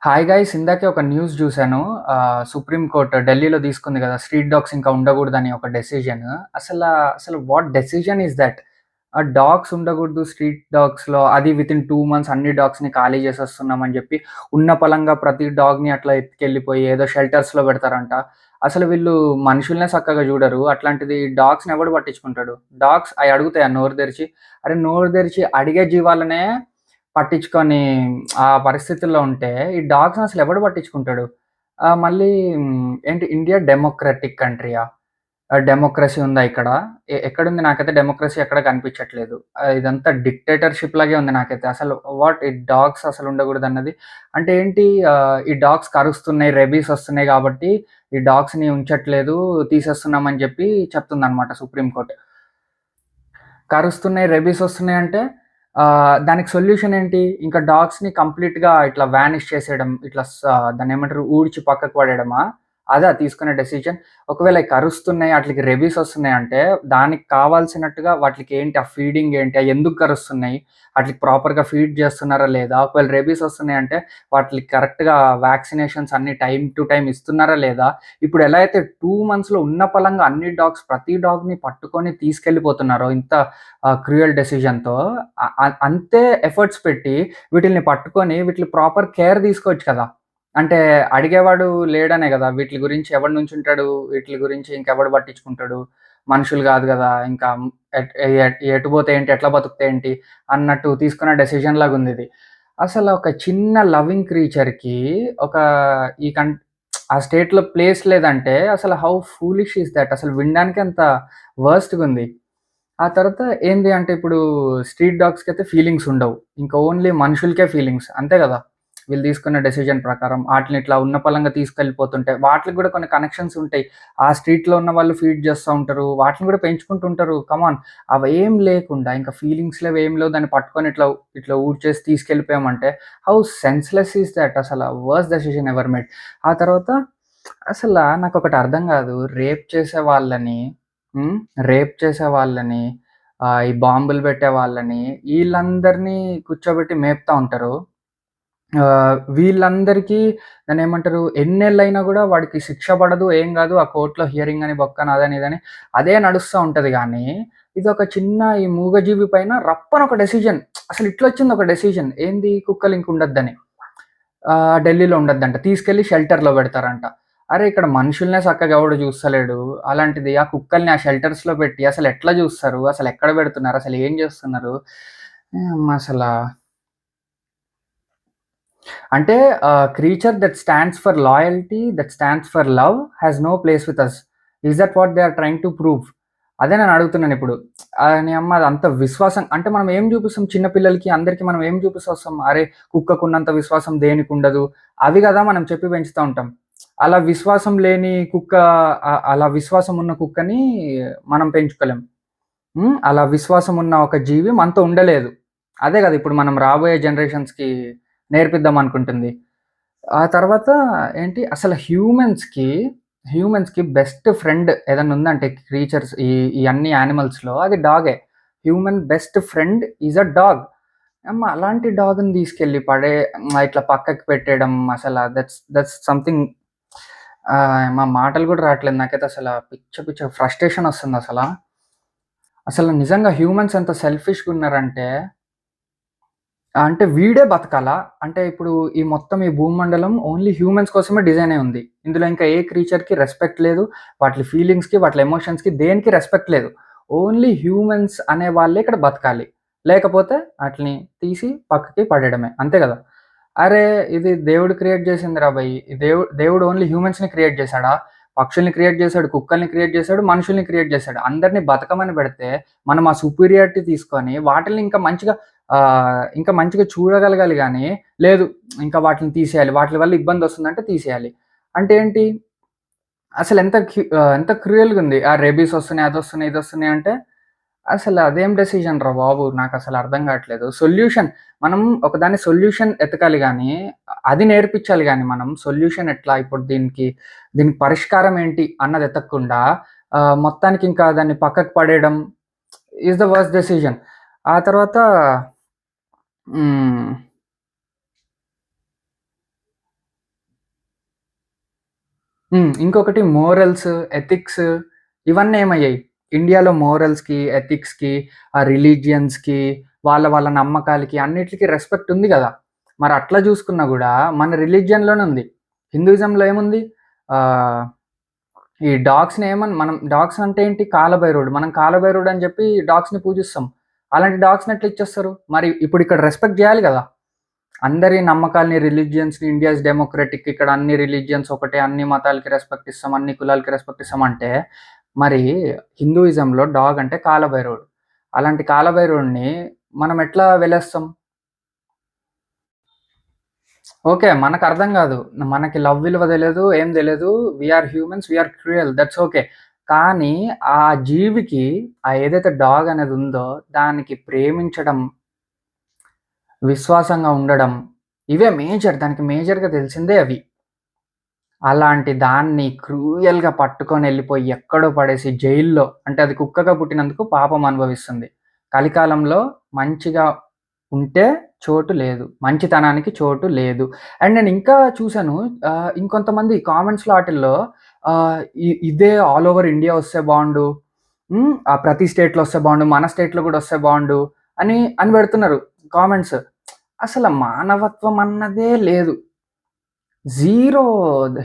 Hi guys ఇందాకే ఒక news చూశాను. సుప్రీం కోర్ట్ ఢిల్లీలో తీసుకుంది కదా! స్ట్రీట్ డాగ్స్ ఇంకా ఉండకూడదని ఒక డెసిషన్. అసలు what decision is that? Dogs ఉండకూడదు స్ట్రీట్ డాగ్స్‌లో అది వితిన్ 2 మంత్స్ అన్ని డాగ్స్‌ని ఖాళీ చేసేస్తున్నామని చెప్పి, ఉన్న పలంగా ప్రతి డాగ్‌ని అట్లా ఎత్తుకెళ్ళిపోయి ఏదో షెల్టర్స్‌లో పెడతారంట. అసలు వీళ్ళు మనుషులనే సక్కగా చూడరు. అట్లాంటిది డాగ్స్‌ని ఎవడు పట్టించుకుంటాడు? డాగ్స్ అయి అడుగుతాయా నోరు తెరిచి? అరే! నోరు తెరిచి అడిగే జీవాలనే పట్టించుకొని ఆ పరిస్థితుల్లో ఉంటే, ఈ డాగ్స్‌ని అసలు ఎవడు పట్టించుకుంటాడు? మళ్ళీ ఏంటి ఇండియా డెమోక్రటిక్ కంట్రీయా? డెమోక్రసీ ఉందా ఇక్కడ? ఎక్కడుంది నాకైతే డెమోక్రసీ ఎక్కడ కనిపించట్లేదు. ఇదంతా డిక్టేటర్‌షిప్ లాగే ఉంది నాకైతే. అసలు వాట్ ఈ డాగ్స్ అసలు ఉండకూడదన్నది. అంటే ఏంటి ఈ డాగ్స్ కరుస్తున్నాయి, రెబీస్ వస్తున్నాయి కాబట్టి ఈ డాగ్స్‌ని ఉంచట్లేదు, తీసేస్తున్నామని చెప్పి చెప్తుందన్నమాట సుప్రీం కోర్ట్. కరుస్తున్నాయి, రెబీస్ వస్తున్నాయంటే దానికి సొల్యూషన్ ఏంటి? ఇంకా డాగ్స్‌ని కంప్లీట్‌గా ఇట్లా వానిష్ చేసేయడం. ఇట్లా దాన్నేమంటారు ఊడ్చి పక్కకు పడేయడమా? అదా తీసుకునే డెసిషన్? ఒకవేళ అయి కరుస్తున్నాయి, ఆటిలికి రెబీస్ వస్తున్నాయంటే, దానికి కావాల్సినట్టుగా వాటిలికి ఏంటి ఆ ఫీడింగ్ ఏంటి? అయి ఎందుకు కరుస్తున్నాయి? ఆటిలికి ప్రాపర్‌గా ఫీడ్ చేస్తున్నారా లేదా? ఒకవేళ రెబీస్ వస్తున్నాయంటే, వాటిలికి కరెక్ట్‌గా వ్యాక్సినేషన్స్ అన్నీ టైమ్ టు టైమ్ ఇస్తున్నారా లేదా? ఇప్పుడు ఎలా అయితే 2 మంత్స్‌లో ఉన్న పలంగా అన్ని డాగ్స్ ప్రతి డాగ్‌ని పట్టుకొని తీసుకెళ్ళిపోతున్నారో ఇంత క్రూయల్ డెసిషన్‌తో అంతే ఎఫర్ట్స్ పెట్టి వీటిల్ని పట్టుకొని వీటిలి ప్రాపర్ కేర్ తీసుకోవచ్చు కదా! అంటే అడిగేవాడు లేడనే గదా! వీట్లి గురించి ఎవడు నుంచుంటాడు? వీట్లి గురించి ఇంకెవడు పట్టించుకుంటాడు? మనుషులు గాదు గదా! ఇంకా ఎటు పోతే ఏంటి? ఎట్లా బతుకుతే ఏంటి? అన్నట్టు తీసుకున్న డెసిషన్ లాగుందిది. అసలు ఒక చిన్న లవింగ్ క్రీచర్‌కి ఒక ఈ కన్ ఆ స్టేట్‌లో ప్లేస్ లేదంటే అసలు హౌ ఫూలిష్ ఈస్ థట్? అసలు వినడానికే అంత వర్స్ట్‌గుంది. ఆ తర్వాత ఏంది అంటే ఇప్పుడు స్ట్రీట్ డాగ్స్‌కైతే ఫీలింగ్స్ ఉండవు. ఇంకా ఓన్లీ మనుషులకే ఫీలింగ్స్ అంతే గదా! వీళ్ళు తీసుకున్న డెసిషన్ ప్రకారం. ఆటిలిని ఇట్లా ఉన్న పలంగా తీసుకెళ్ళిపోతుంటే వాటిలికి గూడా కొన్ని కనెక్షన్స్ ఉంటాయి. ఆ స్ట్రీట్‌లో ఉన్న వాళ్ళు ఫీడ్ చేస్తా ఉంటారు. వాటిని గూడా పెంచుకుంటూ ఉంటారు. కమ్ ఆన్ అవేం లేకుండా ఇంకా ఫీలింగ్స్ లేవు, ఏం లేవు దాన్ని పట్టుకొని ఇట్లా ఊడ్చేసి తీసుకెళ్ళిపోయామంటే హౌ సెన్స్‌లెస్ ఈస్ థట్ అసల వర్స్ట్ డెసిషన్ ఎవర్ మేడ్. ఆ తర్వాత నాకొకటి అర్థం గాదు. హ్మ్. రేప్ చేసే వాళ్ళని, ఈ బాంబులు పెట్టే వాళ్ళని, ఈళ్ళందరిని కూర్చోబెట్టి మేపుతా ఉంటారు. వీళ్ళందరికీ దాన్నేమంటారు ఎన్నేళ్లయినా గూడా వాడికి శిక్ష పడదు, ఏం గాదు. ఆ కోర్ట్‌లో హియరింగ్ అని, బొక్కని, అదని, ఇదని అదే నడుస్తా ఉంటది గానీ, ఇదొక చిన్న ఈ మూగజీవి పైన రప్పని ఒక డెసిషన్. అసలు ఇట్లొచ్చింది ఒక డెసిషన్. ఏంది కుక్కలు ఇంక ఉండొద్దని. ఢిల్లీలో ఉండొద్దంట. తీసుకెళ్ళి షెల్టర్‌లో పెడతారంట. అరే! ఇక్కడ మనుషులనే సక్కగా ఎవడు చూస్తలేడు. అలాంటిది ఆ కుక్కల్ని ఆ షెల్టర్స్‌లో పెట్టి అసలెట్లా చూస్తారు? అసలెక్కడ పెడుతున్నారు? అసలేం చేస్తున్నారు? అసలా అంటే creature that stands for loyalty, that stands for love has no place with us. Is that what they are trying to prove? అదే నేను అడుగుతున్నానిప్పుడు. నీ అమ్మ అదంత విశ్వాసం అంటే మనం ఏం చూపిస్తాం చిన్న పిల్లలకి, అందరికి మనం ఏం చూపిస్తొస్తాం? అరే! కుక్కకున్నంత విశ్వాసం దేనికుండదు. అవి గదా మనం చెప్పి పెంచుతా ఉంటాం. అలా విశ్వాసం లేని కుక్క అలా విశ్వాసం ఉన్న కుక్కని మనం పెంచుకోలేం. అలా విశ్వాసం ఉన్న ఒక జీవి మనతో ఉండలేదు. అదే గదా! ఇప్పుడు మనం రాబోయే జనరేషన్స్‌కి నేర్పిద్దాం అనుకుంటుంది. ఆ తర్వాత ఏంటి అసలు హ్యూమన్స్‌కి బెస్ట్ ఫ్రెండ్ ఏదన్నా ఉందంటే క్రీచర్స్ ఈ అన్ని యానిమల్స్‌లో అది డాగే. Human best friend is a dog. అలాంటి డాగ్‌ని తీసుకెళ్ళి ఇట్లా పక్కకి పెట్టేయడం దట్స్ దట్స్ సంథింగ్ మాటలు గూడా రావట్లేదు నాకైతే పిచ్చ ఫ్రస్ట్రేషన్ ఒస్తుందసల. అసలు నిజంగా హ్యూమన్స్ ఎంత సెల్ఫిష్‌గున్నారంటే అంటే వీడే బతకాలా? అంటే ఇప్పుడు ఈ భూమండలం ఓన్లీ హ్యూమన్స్ కోసమే డిజైన్ అయ్యి ఉంది. ఇందులో ఇంకా ఏ క్రీచర్‌కి రెస్పెక్ట్ లేదు. వాటి ఫీలింగ్స్‌కి, వాటి ఎమోషన్స్‌కి దేనికి రెస్పెక్ట్ లేదు. ఓన్లీ హ్యూమన్స్ అనే వాళ్ళే ఇక్కడ బతకాలి. లేకపోతే ఆటిలిని తీసి పక్కకి పడేయడమే. అంతే గదా! అరే! ఇది దేవుడు క్రియేట్ చేసిందిరా భయ్! దేవుడు ఓన్లీ హ్యూమన్స్‌ని క్రియేట్ చేసాడా? పక్షుల్ని క్రియేట్ చేసాడు, కుక్కల్ని క్రియేట్ చేసాడు, మనుషుల్ని క్రియేట్ చేసాడు. అందరిని బతకమని పెడితే మనం ఆ సుపీరియారిటీ తీసుకొని వాటిల్ని ఇంకా మంచిగా చూడగలగాలి గానీ, లేదు ఇంకా వాటిని తీసేయాలి. వాటిలి వల్ల ఇబ్బందొస్తుందంటే తీసేయాలి. అంటే ఏంటి? ఎంత క్రూయల్‌గుంది. రేబీస్ ఒస్తున్నాయి, అదొస్తున్నాయి, ఇదొస్తున్నాయి అంటే అదేం డెసిషన్ రా బాబు! నాకసలు అర్థం గాట్లేదు. మనం ఒకదాని సొల్యూషన్ ఎతకాలి గానీ, అది నేర్పించాలి గానీ మనం సొల్యూషన్ ఎట్లా ఇప్పుడు దీనికి పరిష్కారం ఏంటి అన్నది ఎతకకుండా మొత్తానికి ఇంకా దాన్ని పక్కకు పడేయడం ఈస్ ద వర్స్ట్ డెసిషన్. ఆ తర్వాత హ్మ్. ఇంకొకటి మోరల్స్, ఎథిక్స్ ఇవన్నీ ఏమయ్యాయి? ఇండియాలో మోరల్స్‌కి, ఎథిక్స్‌కి, రిలీజియన్స్‌కి, వాళ్ళ నమ్మకాలకి అన్నిట్లికి రెస్పెక్ట్ ఉంది గదా! మరి అట్లా జూసుకున్నా గూడా మన రిలిజియన్‌లోనే ఉంది. హిందూయిజంలో ఏముంది? ఆహ్, ఈ డాగ్స్‌ని మనం డాగ్స్ అంటే ఏంటి? కాలభైరవుడు. మనం కాలభైరవుడు అని జెప్పి డాగ్స్‌ని పూజిస్తాం. అలాంటి డాగ్స్‌ని ఎట్లా ఇచ్చేస్తారు? మరి ఇప్పుడు ఇక్కడ రెస్పెక్ట్ జేయాలి గదా! అందరి నమ్మకాల్ని, రిలిజియన్స్‌ని ఇండియా ఈస్ డెమోక్రటిక్. ఇక్కడ అన్ని రిలిజియన్స్ ఒకటే. అన్ని మతాలకి రెస్పెక్ట్ ఇస్తాం. అన్ని కులాలకి రెస్పెక్ట్ ఇస్తాం అంటే, మరి హిందూయిజంలో డాగ్ అంటే కాలభైరవుడు. అలాంటి కాలభైరవుడిని మనం ఎట్లా వెలేస్తాం? ఓకే. మనకర్థం గాదు. మనకి లవ్ విలువ తెలీదు. ఏం తెలీదు. We are humans. We are cruel. That's okay. కానీ ఆ జీవికి ఏదైతే డాగ్ అనేది ఉందో దానికి ప్రేమించడం, విశ్వాసంగా ఉండడం ఇవే మేజర్. దానికి మేజర్‌గా తెలిసిందే అవి. అలాంటి దాన్ని క్రూయల్‌గా పట్టుకొనెళ్ళిపోయి ఎక్కడో పడేసి జైల్‌లో అంటే అది కుక్కగా పుట్టినందుకు పాపం అనుభవిస్తుంది. కలికాలంలో మంచిగా ఉంటే చోటు లేదు. మంచితనానికి చోటు లేదు. అండ్ నేను ఇంకా చూసాను ఇంకొంతమంది కామెంట్స్‌లో ఆటిల్లో ఇదే ఆల్ ఓవర్ ఇండియా వస్తే బావుండు. ప్రతి స్టేట్‌లో వస్తే బావుండు. మన స్టేట్‌లో గూడా వస్తే బావుండు అని పెడుతున్నారు కామెంట్స్. అసల మానవత్వం అన్నదే లేదు. Zero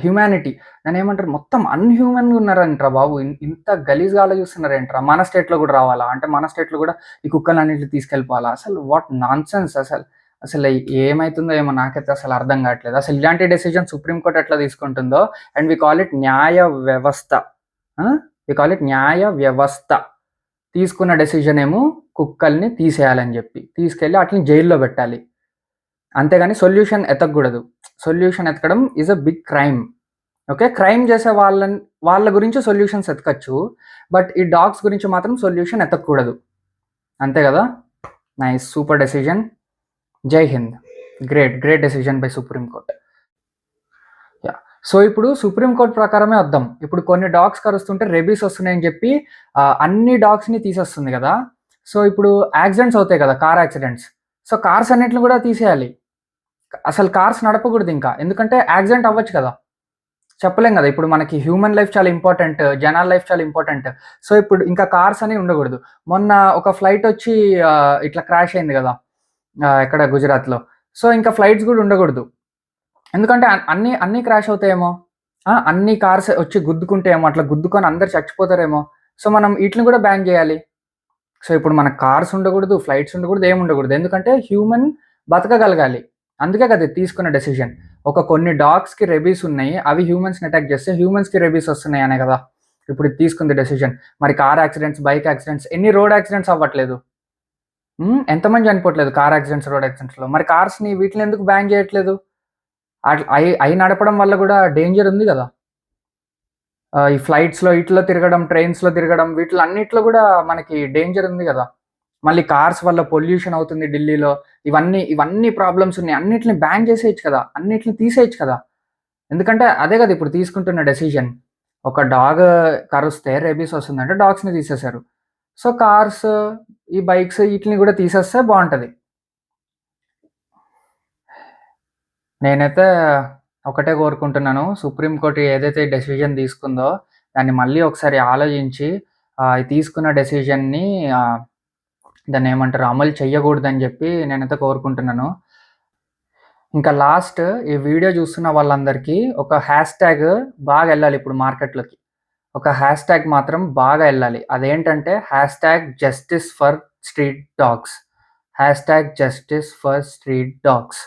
humanity. దాన్నేమంటారు మొత్తం అన్‌హ్యూమన్‌గా ఉన్నారంట్రా బాబు. ఇంత గలీజ్‌గా ఆలోచిస్తున్నారేంట్రా? మన స్టేట్‌లో గూడా రావాలా? అంటే మన స్టేట్‌లో గూడా ఈ కుక్కలన్నిటిని తీసుకెళ్ళిపోవాలా? అసలు వాట్ నాన్‌సెన్స్ అసలు. అసలు ఏమైతుందో ఏమో నాకైతే అసలు అర్థం గాట్లేదు. అసలు ఇలాంటి డెసిషన్ సుప్రీం కోర్ట్ ఎట్లా తీసుకుంటుందో అండ్ వి కాల్ ఇట్ న్యాయ వ్యవస్థ. ఆ! వి కాల్ ఇట్ న్యాయ వ్యవస్థ. తీసుకున్న డెసిషన్ ఏమో కుక్కల్ని తీసేయాలని జెప్పి. తీసుకెళ్ళి ఆటిలిని జైల్‌లో బెట్టాలి. అంతేగాని సొల్యూషన్ ఎతకగూడదు. సొల్యూషన్ ఎతకడం is a big crime. Okay. Crime చేసే వాళ్ళ గురించి సొల్యూషన్స్ ఎతకచ్చు. బట్ ఈ డాగ్స్ గురించి మాత్రం సొల్యూషన్ ఎతకకూడదు. అంతే గదా! Nice. Super decision. Jai Hind. Great decision by supreme court. Yeah! So, ఇప్పుడు సుప్రీం కోర్ట్ ప్రకారమే వద్దాం. ఇప్పుడు కొన్ని డాగ్స్ కరుస్తుంటే రెబీస్ వస్తున్నాయని చెప్పి అన్ని డాగ్స్‌ని తీసేస్తుంది గదా! సో, ఇప్పుడు యాక్సిడెంట్స్ అవుతాయి గదా! Car accidents. సో, కార్స్ అన్నిటిని గూడా తీసేయాలి. అసలు కార్స్ నడపకూడదింకా. ఎందుకంటే యాక్సిడెంట్ అవ్వచ్చు కదా! చెప్పలేం గదా! ఇప్పుడు మనకి హ్యూమన్ లైఫ్ చాలా ఇంపార్టెంట్. జనాల లైఫ్ చాలా ఇంపార్టెంట్. సో, ఇప్పుడు ఇంకా కార్స్ అనేవి ఉండగూడదు. మొన్న ఒక ఫ్లైటొచ్చి ఇట్లా క్రాష్ అయింది గదా! ఎక్కడ గుజరాత్‌లో. సో, ఇంకా ఫ్లైట్స్ గూడా ఉండగూడదు. ఎందుకంటే అన్నీ క్రాష్ అవుతాయేమో! అన్ని కార్స్ వచ్చి గుద్దుకుంటాయేమో! అట్లా గుద్దుకొని అందరూ చచ్చిపోతారేమో! సో, మనం ఈటిలిని గూడా బ్యాన్ జేయాలి. సో, ఇప్పుడు మనకు కార్స్ ఉండగూడదు, ఫ్లైట్స్ ఉండగూడదు, ఏముండగూడదు. ఎందుకంటే హ్యూమన్ బతకగలగాలి. అందుకే కదా ఇది తీసుకున్న డెసిషన్. కొన్ని డాగ్స్‌కి రెబీస్ ఉన్నాయి. అవి హ్యూమన్స్‌ని అటాక్ చేస్తే హ్యూమన్స్‌కి రెబీస్ వస్తున్నాయి అనే కదా! ఇప్పుడు ఇది తీసుకుంది డెసిషన్. మరి కార్ యాక్సిడెంట్స్, బైక్ యాక్సిడెంట్స్ ఎన్ని రోడ్ యాక్సిడెంట్స్ అవ్వట్లేదు. ఎంతమంది చనిపోవట్లేదు కార్ యాక్సిడెంట్స్, రోడ్ యాక్సిడెంట్స్‌లో. మరి కార్స్‌ని వీటిని ఎందుకు బ్యాన్ చేయట్లేదు? అయి నడపడం వల్ల గూడా డేంజర్ ఉంది గదా! ఈ ఫ్లైట్స్‌లో ఈటిల్లో తిరగడం, ట్రైన్స్‌లో తిరగడం వీటిలన్నిట్లో గూడా మనకి డేంజర్ ఉంది గదా! మళ్ళీ కార్స్ వల్ల పొల్యూషన్ అవుతుంది ఢిల్లీలో. ఇవన్నీ ప్రాబ్లమ్స్ ఉన్నాయి. అన్నిటిని బ్యాన్ చేసేయొచ్చు కదా! అన్నిటిని తీసేయొచ్చు కదా! ఎందుకంటే అదే గదా! ఇప్పుడు తీసుకుంటున్న డెసిషన్. ఒక డాగ్ కరుస్తే రేబీస్ వస్తుందంటే డాగ్స్‌ని తీసేశారు. సో, కార్స్, ఈ బైక్స్ ఈటిలిని గూడా తీసేస్తే బావుంటది. నేనైతే ఒకటే కోరుకుంటున్నాను. సుప్రీం కోర్ట్ ఏదైతే డెసిషన్ తీసుకుందో దాన్ని మళ్ళీ ఒకసారి ఆలోచించి ఈ తీసుకున్న డెసిషన్‌ని దాన్నేమంటారు అమలు చెయ్యకూడదని జెప్పి నేనైతే కోరుకుంటున్నాను. ఇంకా లాస్ట్ ఈ వీడియో చూస్తున్న వాళ్ళందరికీ ఒక హ్యాష్‌ట్యాగ్ బాగా ఎళ్ళాలి ఇప్పుడు మార్కెట్‌లోకి. ఒక హ్యాష్‌ట్యాగ్ మాత్రం బాగా ఎళ్ళాలి. అదేంటంటే #justice for street dogs. #Justice for street dogs.